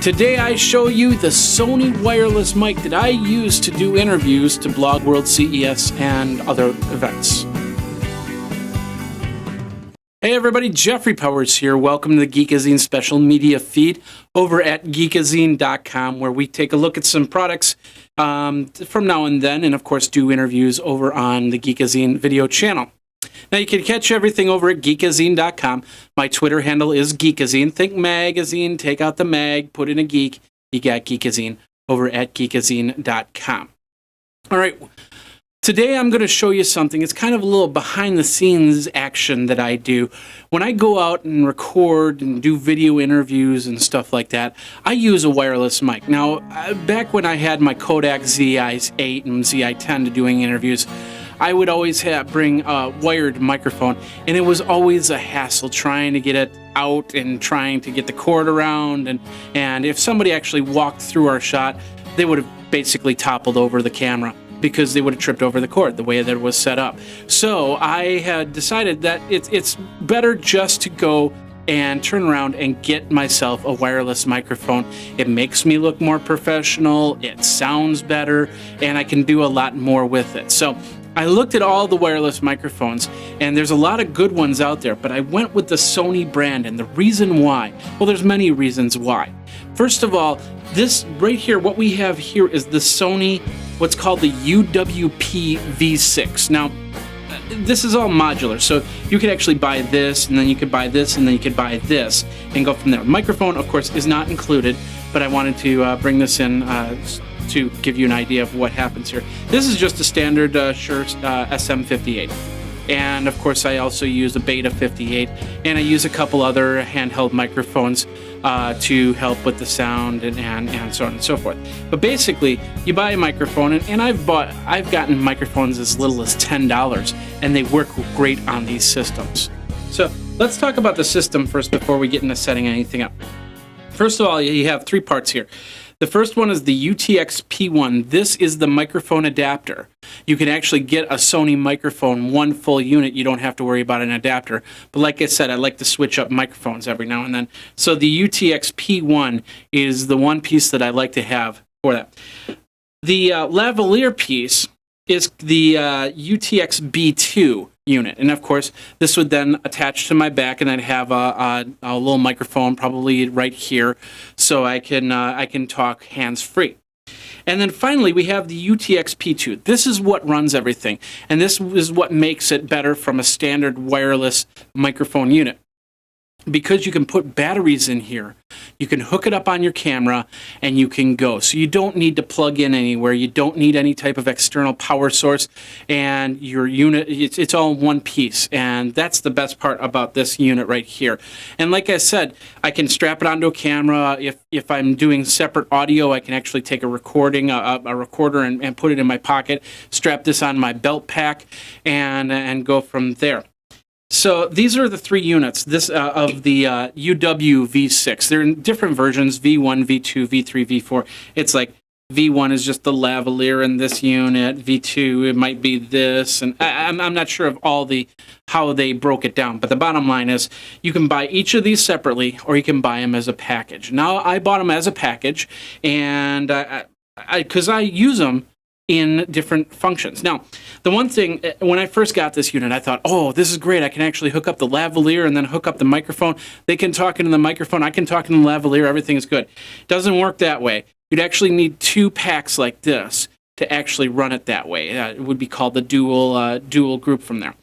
Today I show you the Sony wireless mic that I use to do interviews to Blog World, CES, and other events. Hey everybody, Jeffrey Powers here. Welcome to the Geekazine special media feed over at Geekazine.com, where we take a look at some products from now and then, and of course do interviews over on the Geekazine video channel. Now you can catch everything over at Geekazine.com. My Twitter handle is Geekazine. Think magazine, take out the mag, put in a geek. You got Geekazine over at Geekazine.com. All right. Today I'm going to show you something. It's kind of a little behind the scenes action that I do. When I go out and record and do video interviews and stuff like that, I use a wireless mic. Now, back when I had my Kodak ZI-8 and ZI-10 to doing interviews, I would always bring a wired microphone, and it was always a hassle trying to get it out and trying to get the cord around. And if somebody actually walked through our shot, they would have basically toppled over the camera because they would have tripped over the cord the way that it was set up. So I had decided that it's better just to go and turn around and get myself a wireless microphone. It makes me look more professional, it sounds better, and I can do a lot more with it. So I looked at all the wireless microphones, and there's a lot of good ones out there, but I went with the Sony brand, and the reason why, well, there's many reasons why. First of all, this right here, what we have here is the Sony, what's called the UWPV6. Now, this is all modular, so you could actually buy this, and then you could buy this, and then you could buy this, and go from there. Microphone, of course, is not included, but I wanted to bring this in to give you an idea of what happens here. This is just a standard Shure SM58. And of course I also use a Beta 58, and I use a couple other handheld microphones to help with the sound and so on and so forth. But basically, you buy a microphone, and I've gotten microphones as little as $10, and they work great on these systems. So let's talk about the system first before we get into setting anything up. First of all, you have three parts here. The first one is the UTX-P1. This is the microphone adapter. You can actually get a Sony microphone, one full unit. You don't have to worry about an adapter. But like I said, I like to switch up microphones every now and then. So the UTX-P1 is the one piece that I like to have for that. The Lavalier piece is the UTX-B2 unit, and of course this would then attach to my back, and I'd have a little microphone probably right here, so I can talk hands-free. And then finally we have the UTX-P2. This is what runs everything, and this is what makes it better from a standard wireless microphone unit. Because you can put batteries in here, you can hook it up on your camera, and you can go. So you don't need to plug in anywhere. You don't need any type of external power source, and your unit, it's all in one piece. And that's the best part about this unit right here. And like I said, I can strap it onto a camera. If I'm doing separate audio, I can actually take a recorder and put it in my pocket, strap this on my belt pack, and go from there. So these are the three units of the UWPV6. They're in different versions, V1, V2, V3, V4. It's like V1 is just the lavalier in this unit. V2, it might be this. And I'm not sure of how they broke it down. But the bottom line is you can buy each of these separately, or you can buy them as a package. Now, I bought them as a package, and because I use them in different functions. Now, the one thing, when I first got this unit, I thought, oh, this is great. I can actually hook up the lavalier and then hook up the microphone. They can talk into the microphone. I can talk into the lavalier. Everything is good. Doesn't work that way. You'd actually need two packs like this to actually run it that way. It would be called the dual group from there.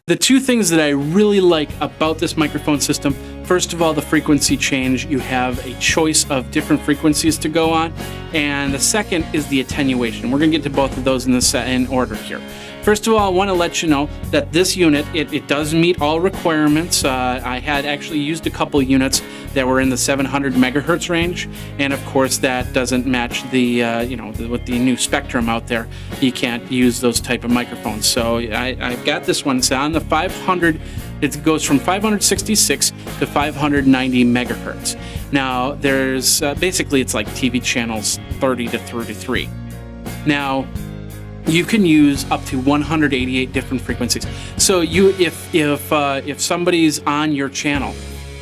The two things that I really like about this microphone system, first of all, the frequency change. You have a choice of different frequencies to go on. And the second is the attenuation. We're going to get to both of those in order here. First of all, I want to let you know that this unit, it does meet all requirements. I had actually used a couple units that were in the 700 megahertz range, and of course that doesn't match the, with the new spectrum out there. You can't use those type of microphones. So I've got this one. It's on the 500. It goes from 566 to 590 megahertz. Now there's basically it's like TV channels 30 to 33. Now, you can use up to 188 different frequencies. So if somebody's on your channel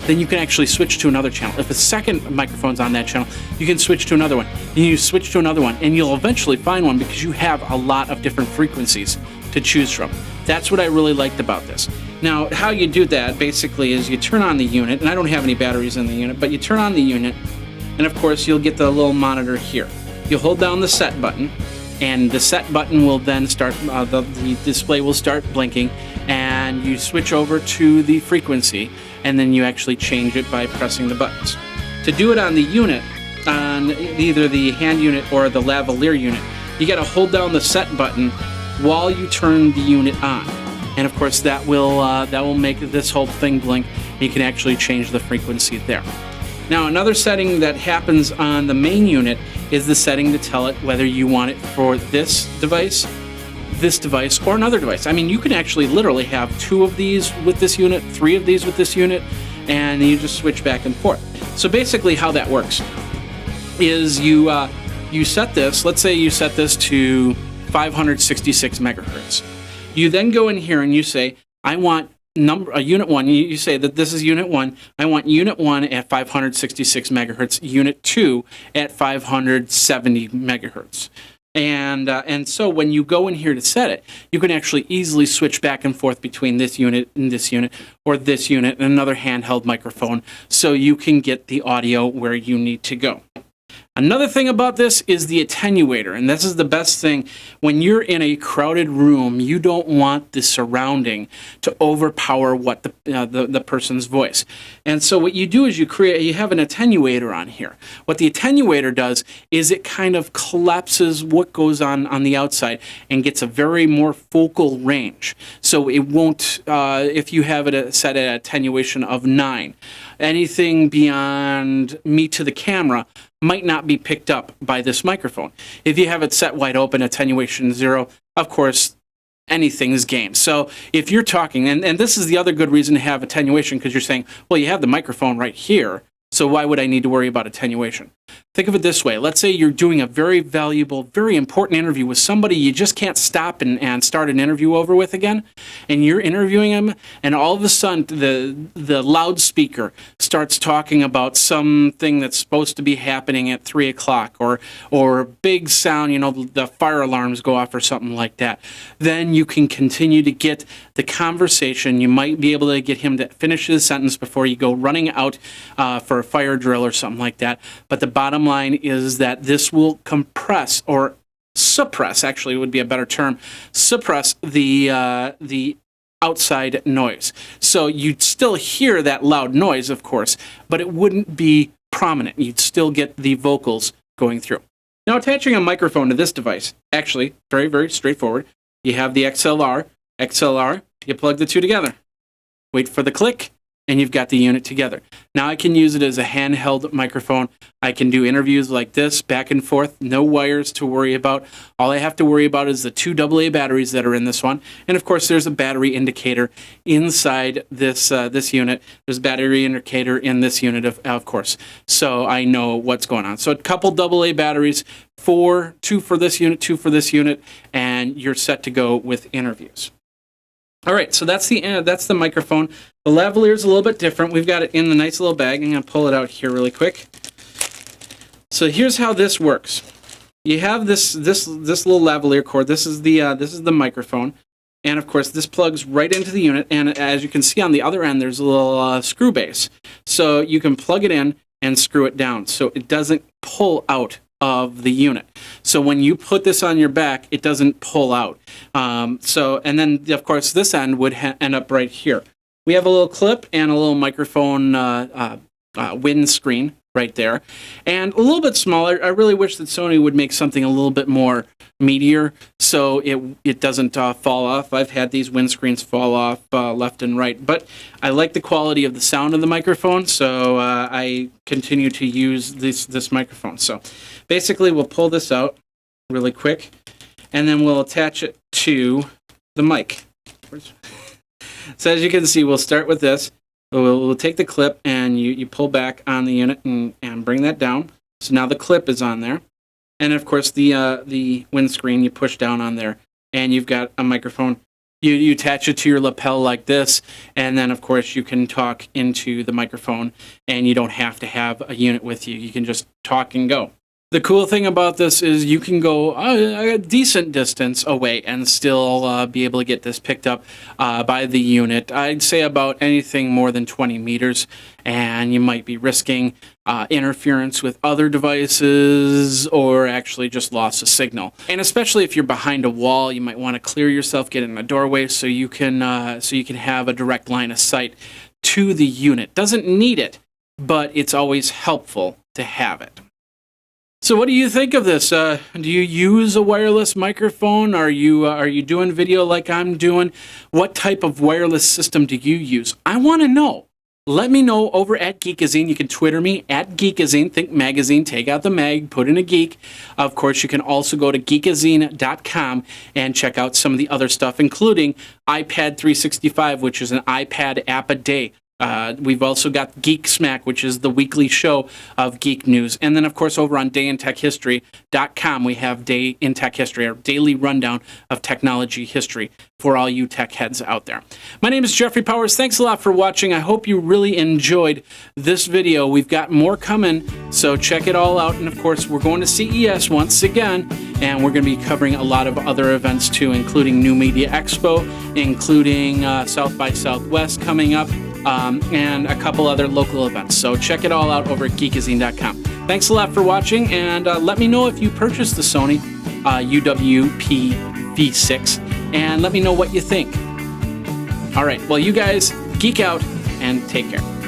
then you can actually switch to another channel. If a second microphone's on that channel, you can switch to another one. And you switch to another one, and you'll eventually find one because you have a lot of different frequencies to choose from. That's what I really liked about this. Now, how you do that basically is you turn on the unit, and I don't have any batteries in the unit, but you turn on the unit, and of course you'll get the little monitor here. You'll hold down the set button, and the set button will then start, the display will start blinking, and you switch over to the frequency, and then you actually change it by pressing the buttons. To do it on the unit, on either the hand unit or the lavalier unit, you got to hold down the set button while you turn the unit on. And of course that will make this whole thing blink. You can actually change the frequency there. Now, another setting that happens on the main unit is the setting to tell it whether you want it for this device, or another device. I mean, you can actually literally have 2 of these with this unit, 3 of these with this unit, and you just switch back and forth. So basically how that works is you set this, let's say you set this to 566 megahertz. You then go in here and you say, I want unit 1, you say that this is unit 1, I want unit 1 at 566 megahertz, unit 2 at 570 megahertz. And so when you go in here to set it, you can actually easily switch back and forth between this unit and this unit, or this unit and another handheld microphone, so you can get the audio where you need to go. Another thing about this is the attenuator, and this is the best thing. When you're in a crowded room, you don't want the surrounding to overpower what the person's voice. And so what you do is you have an attenuator on here. What the attenuator does is it kind of collapses what goes on the outside and gets a very more focal range. So it won't, if you have it set at attenuation of 9, anything beyond me to the camera might not be picked up by this microphone. If you have it set wide open, attenuation 0, of course, anything's game. So if you're talking, and this is the other good reason to have attenuation, because you're saying, well, you have the microphone right here, so why would I need to worry about attenuation? Think of it this way. Let's say you're doing a very valuable, very important interview with somebody you just can't stop and start an interview over with again, and you're interviewing them, and all of a sudden the loudspeaker starts talking about something that's supposed to be happening at 3 o'clock, or big sound, the fire alarms go off or something like that. Then you can continue to get the conversation. You might be able to get him to finish his sentence before you go running out for a fire drill or something like that. But the bottom line is that this will compress, or suppress, actually would be a better term, suppress the outside noise. So you'd still hear that loud noise, of course, but it wouldn't be prominent. You'd still get the vocals going through. Now, attaching a microphone to this device, actually, very, very straightforward. You have the XLR, you plug the two together. Wait for the click, and you've got the unit together. Now I can use it as a handheld microphone. I can do interviews like this, back and forth, no wires to worry about. All I have to worry about is the 2 AA batteries that are in this one. And of course, there's a battery indicator inside this unit. There's a battery indicator in this unit, of course. So I know what's going on. So a couple AA batteries, 2 for this unit, 2 for this unit, and you're set to go with interviews. All right, so that's the microphone. The lavalier is a little bit different. We've got it in the nice little bag. I'm going to pull it out here really quick. So here's how this works. You have this little lavalier cord. This is the microphone, and of course this plugs right into the unit. And as you can see on the other end, there's a little screw base. So you can plug it in and screw it down, so it doesn't pull out of the unit. So when you put this on your back, it doesn't pull out. And then of course this end would end up right here. We have a little clip and a little microphone windscreen right there, and a little bit smaller. I really wish that Sony would make something a little bit more meatier so it doesn't fall off. I've had these windscreens fall off left and right, but I like the quality of the sound of the microphone, so I continue to use this microphone. So basically we'll pull this out really quick, and then we'll attach it to the mic. So as you can see, we'll start with this. We'll take the clip, and you pull back on the unit and bring that down. So now the clip is on there. And of course the windscreen you push down on there, and you've got a microphone You attach it to your lapel like this, and then of course you can talk into the microphone, and you don't have to have a unit with you. You can just talk and go. The cool thing about this is you can go a decent distance away and still be able to get this picked up by the unit. I'd say about anything more than 20 meters, and you might be risking interference with other devices or actually just loss of signal. And especially if you're behind a wall, you might want to clear yourself, get in a doorway so you can have a direct line of sight to the unit. Doesn't need it, but it's always helpful to have it. So what do you think of this? Do you use a wireless microphone? Are you doing video like I'm doing? What type of wireless system do you use? I want to know. Let me know over at Geekazine. You can Twitter me at Geekazine. Think magazine. Take out the mag. Put in a geek. Of course, you can also go to Geekazine.com and check out some of the other stuff, including iPad 365, which is an iPad app a day. We've also got Geek Smack, which is the weekly show of geek news. And then, of course, over on dayintechhistory.com, we have Day in Tech History, our daily rundown of technology history for all you tech heads out there. My name is Jeffrey Powers. Thanks a lot for watching. I hope you really enjoyed this video. We've got more coming, so check it all out. And, of course, we're going to CES once again, and we're going to be covering a lot of other events, too, including New Media Expo, including South by Southwest coming up, and a couple other local events. So check it all out over at Geekazine.com. Thanks a lot for watching, and let me know if you purchased the Sony UWPV6, and let me know what you think. All right, well, you guys geek out and take care.